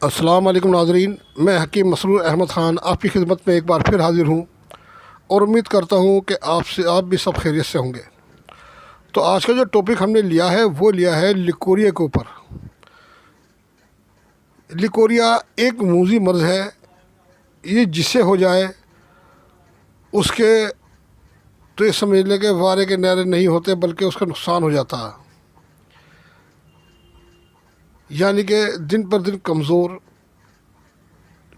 السلام علیکم ناظرین، میں حکیم مسرور احمد خان آپ کی خدمت میں ایک بار پھر حاضر ہوں اور امید کرتا ہوں کہ آپ بھی سب خیریت سے ہوں گے۔ تو آج کا جو ٹاپک ہم نے لیا ہے وہ لیا ہے لیکوریا کے اوپر۔ لیکوریا ایک موذی مرض ہے، یہ جس سے ہو جائے اس کے تو یہ سمجھ لیں کہ وارے کے نیرے نہیں ہوتے بلکہ اس کا نقصان ہو جاتا ہے، یعنی کہ دن پر دن کمزور،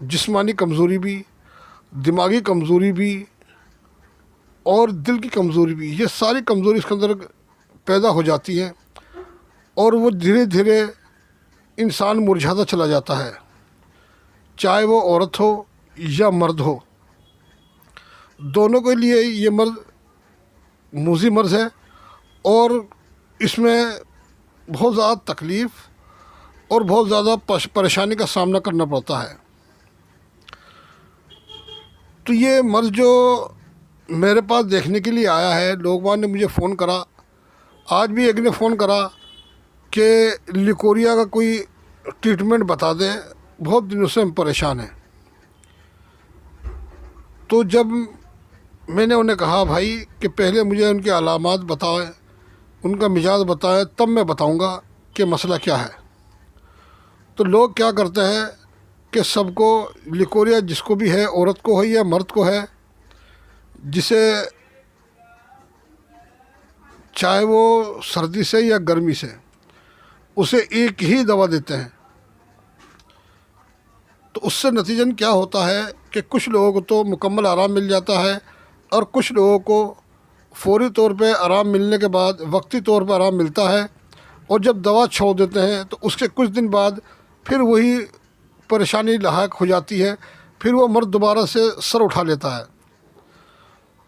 جسمانی کمزوری بھی، دماغی کمزوری بھی اور دل کی کمزوری بھی، یہ ساری کمزوری اس کے اندر پیدا ہو جاتی ہیں اور وہ دھیرے دھیرے انسان مرجھاتا چلا جاتا ہے، چاہے وہ عورت ہو یا مرد ہو، دونوں کے لیے یہ مرض موذی مرض ہے اور اس میں بہت زیادہ تکلیف اور بہت زیادہ پریشانی کا سامنا کرنا پڑتا ہے۔ تو یہ مرض جو میرے پاس دیکھنے کے لیے آیا ہے، لوگوں نے مجھے فون کرا، آج بھی ایک نے فون کرا کہ لیکوریا کا کوئی ٹریٹمنٹ بتا دیں، بہت دنوں سے ہم پریشان ہیں۔ تو جب میں نے انہیں کہا بھائی کہ پہلے مجھے ان کے علامات بتائیں، ان کا مزاج بتائیں، تب میں بتاؤں گا کہ مسئلہ کیا ہے۔ تو لوگ کیا کرتے ہیں کہ سب کو لیکوریا جس کو بھی ہے، عورت کو ہے یا مرد کو ہے، جسے چاہے وہ سردی سے یا گرمی سے، اسے ایک ہی دوا دیتے ہیں۔ تو اس سے نتیجن کیا ہوتا ہے کہ کچھ لوگوں کو تو مکمل آرام مل جاتا ہے اور کچھ لوگوں کو فوری طور پہ آرام ملنے کے بعد وقتی طور پر آرام ملتا ہے، اور جب دوا چھوڑ دیتے ہیں تو اس کے کچھ دن بعد پھر وہی پریشانی لاحق ہو جاتی ہے، پھر وہ مرد دوبارہ سے سر اٹھا لیتا ہے۔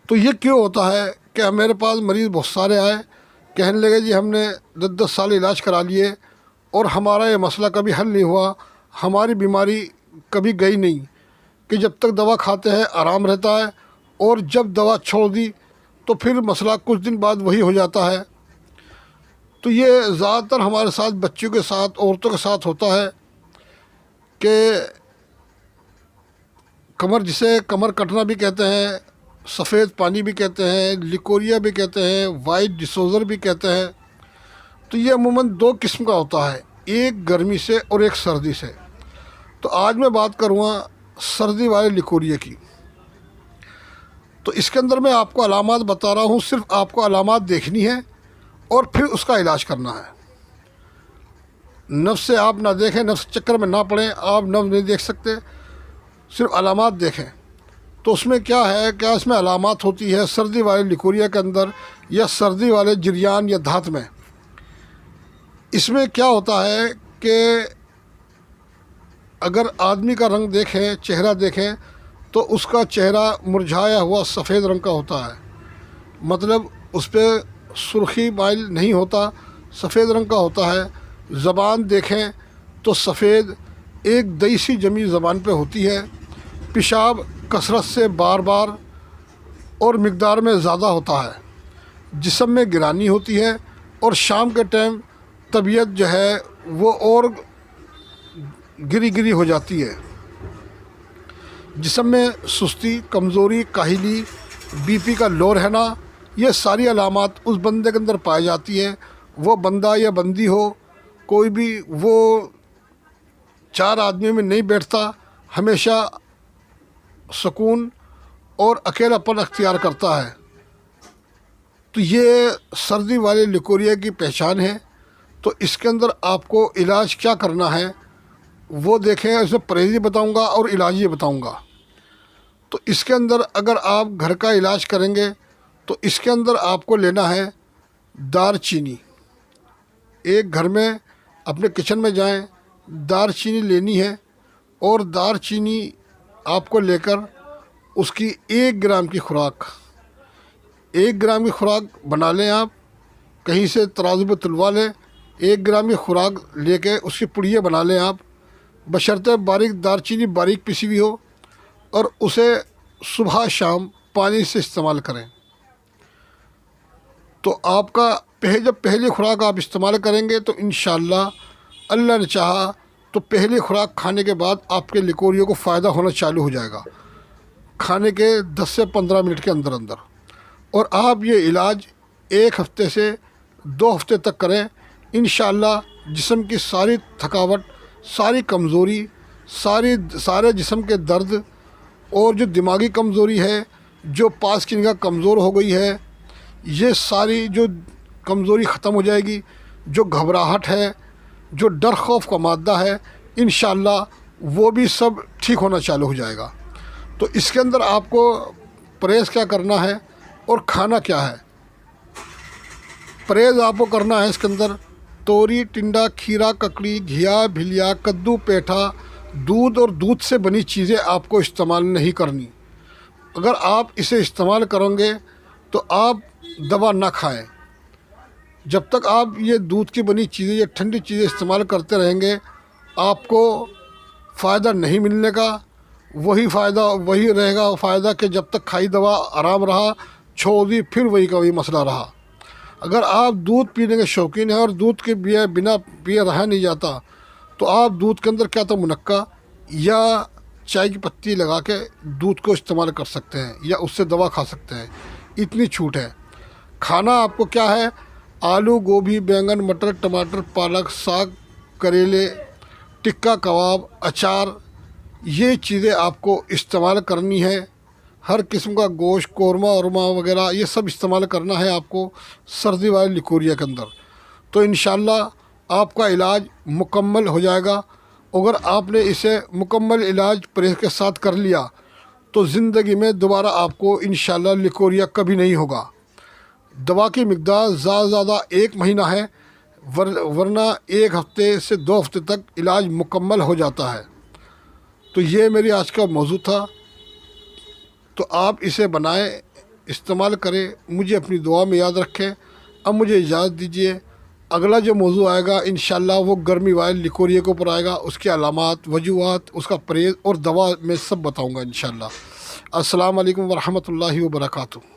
تو یہ کیوں ہوتا ہے کہ میرے پاس مریض بہت سارے آئے، کہنے لگے جی ہم نے 10 سال علاج کرا لیے اور ہمارا یہ مسئلہ کبھی حل نہیں ہوا، ہماری بیماری کبھی گئی نہیں، کہ جب تک دوا کھاتے ہیں آرام رہتا ہے اور جب دوا چھوڑ دی تو پھر مسئلہ کچھ دن بعد وہی ہو جاتا ہے۔ تو یہ زیادہ تر ہمارے ساتھ بچوں کے ساتھ، عورتوں کے ساتھ ہوتا ہے کہ جسے کمر کٹنا بھی کہتے ہیں، سفید پانی بھی کہتے ہیں، لیکوریا بھی کہتے ہیں، وائٹ ڈسوزر بھی کہتے ہیں۔ تو یہ عموماً 2 قسم کا ہوتا ہے، ایک گرمی سے اور ایک سردی سے۔ تو آج میں بات کروں گا سردی والے لیکوریا کی۔ تو اس کے اندر میں آپ کو علامات بتا رہا ہوں، صرف آپ کو علامات دیکھنی ہے اور پھر اس کا علاج کرنا ہے۔ نفس سے آپ نہ دیکھیں، نفس چکر میں نہ پڑیں، آپ نفس نہیں دیکھ سکتے، صرف علامات دیکھیں۔ تو اس میں کیا ہے، کیا اس میں علامات ہوتی ہے سردی والے لیکوریا کے اندر یا سردی والے جریان یا دھات میں؟ اس میں کیا ہوتا ہے کہ اگر آدمی کا رنگ دیکھیں، چہرہ دیکھیں، تو اس کا چہرہ مرجھایا ہوا سفید رنگ کا ہوتا ہے، مطلب اس پہ سرخی مائل نہیں ہوتا، سفید رنگ کا ہوتا ہے۔ زبان دیکھیں تو سفید ایک دئی سی جمی زبان پہ ہوتی ہے، پیشاب کثرت سے بار بار اور مقدار میں زیادہ ہوتا ہے، جسم میں گرانی ہوتی ہے، اور شام کے ٹائم طبیعت جو ہے وہ اور گری ہو جاتی ہے، جسم میں سستی، کمزوری، کاہلی، بی پی کا لو رہنا، یہ ساری علامات اس بندے کے اندر پائی جاتی ہے۔ وہ بندہ یا بندی ہو، کوئی بھی، وہ 4 آدمیوں میں نہیں بیٹھتا، ہمیشہ سکون اور اکیلا پن اختیار کرتا ہے۔ تو یہ سردی والے لیکوریا کی پہچان ہے۔ تو اس کے اندر آپ کو علاج کیا کرنا ہے وہ دیکھیں، اس میں پرہیزی بتاؤں گا اور علاجی بتاؤں گا۔ تو اس کے اندر اگر آپ گھر کا علاج کریں گے تو اس کے اندر آپ کو لینا ہے دار چینی۔ ایک گھر میں اپنے کچن میں جائیں، دار چینی لینی ہے، اور دار چینی آپ کو لے کر اس کی 1 گرام کی خوراک، 1 گرام کی خوراک بنا لیں، آپ کہیں سے ترازو پہ تلوا لیں، 1 گرام کی خوراک لے کے اس کی پڑیاں بنا لیں آپ، بشرطے باریک دار چینی باریک پسی ہوئی ہو، اور اسے صبح شام پانی سے استعمال کریں۔ تو آپ کا جب پہلی خوراک آپ استعمال کریں گے تو انشاءاللہ اللہ نے چاہا تو پہلی خوراک کھانے کے بعد آپ کے لیکوریا کو فائدہ ہونا چالو ہو جائے گا کھانے کے 10 سے 15 منٹ کے اندر اندر. اور آپ یہ علاج 1 ہفتے سے 2 ہفتے تک کریں. انشاءاللہ جسم کی ساری تھکاوٹ، ساری کمزوری، سارے جسم کے درد اور جو دماغی کمزوری ہے، جو پاس کی نگاہ کمزور ہو گئی ہے، یہ ساری جو کمزوری ختم ہو جائے گی. جو گھبراہٹ ہے، جو ڈر خوف کا مادہ ہے، انشاءاللہ وہ بھی سب ٹھیک ہونا چالو ہو جائے گا. تو اس کے اندر آپ کو پرہیز کیا کرنا ہے اور کھانا کیا ہے. پرہیز آپ کو کرنا ہے اس کے اندر توری، ٹنڈا، کھیرا، ککڑی، گھیا، بھلیا، کدو، پیٹھا، دودھ اور دودھ سے بنی چیزیں آپ کو استعمال نہیں کرنی. اگر آپ اسے استعمال کریں گے تو آپ دوا نہ کھائیں. جب تک آپ یہ دودھ کی بنی چیزیں، یہ ٹھنڈی چیزیں استعمال کرتے رہیں گے، آپ کو فائدہ نہیں ملنے کا. وہی رہے گا فائدہ کہ جب تک کھائی دوا آرام رہا، چھوڑ دی پھر وہی کا وہی مسئلہ رہا. اگر آپ دودھ پینے کے شوقین ہیں اور دودھ کے بنا پیے رہا نہیں جاتا، تو آپ دودھ کے اندر کیا تو منقع یا چائے کی پتی لگا کے دودھ کو استعمال کر سکتے ہیں یا اس سے دوا کھا سکتے ہیں. اتنی چھوٹ ہے. کھانا آپ کو کیا ہے؟ آلو، گوبھی، بینگن، مٹر، ٹماٹر، پالک، ساگ، کریلے، ٹکا کباب، اچار، یہ چیزیں آپ کو استعمال کرنی ہے. ہر قسم کا گوشت، قورمہ ورمہ وغیرہ یہ سب استعمال کرنا ہے آپ کو سردی والے لیکوریا کے اندر. تو انشاءاللہ آپ کا علاج مکمل ہو جائے گا. اگر آپ نے اسے مکمل علاج پرہیز کے ساتھ کر لیا تو زندگی میں دوبارہ آپ کو انشاءاللہ لیکوریا کبھی نہیں ہوگا. دوا کی مقدار زیادہ زیادہ 1 مہینہ ہے، ورنہ 1 ہفتے سے 2 ہفتے تک علاج مکمل ہو جاتا ہے. تو یہ میری آج کا موضوع تھا. تو آپ اسے بنائیں، استعمال کریں، مجھے اپنی دعا میں یاد رکھیں. اب مجھے اجازت دیجیے. اگلا جو موضوع آئے گا انشاءاللہ وہ گرمی والے لیکوریا کے اوپر آئے گا. اس کے علامات، وجوہات، اس کا پرہیز اور دوا میں سب بتاؤں گا انشاءاللہ. السلام علیکم ورحمۃ اللہ وبرکاتہ.